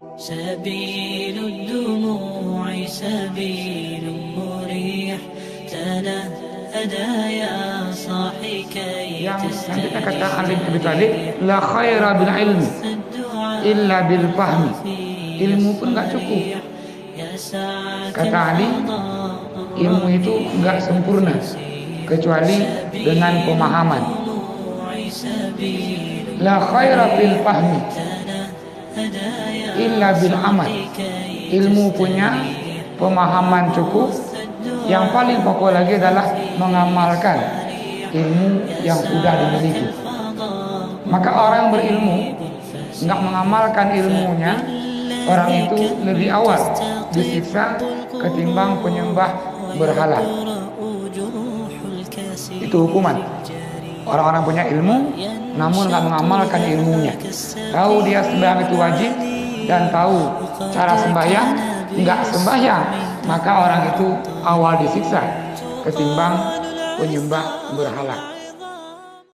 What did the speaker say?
سبيل الدموع سبيل مريح تنهدى يا صاحي كي Yang selanjutnya kata Ali bin Abi Thalib, la khaira bil ilmi illa bil fahmi. Ilmu pun nggak cukup. Kata Ali, ilmu itu nggak sempurna kecuali dengan pemahaman. La khaira fil fahmi illa bil amal. Ilmu punya, pemahaman cukup, yang paling pokok lagi adalah mengamalkan ilmu yang sudah dimiliki. Maka orang berilmu nggak mengamalkan ilmunya, orang itu lebih awal disiksa ketimbang penyembah berhala. Itu hukuman. Orang-orang punya ilmu namun nggak mengamalkan ilmunya. Tahu dia sembahyang itu wajib dan tahu cara sembahyang, nggak sembahyang, maka orang itu awal disiksa ketimbang penyembah berhala.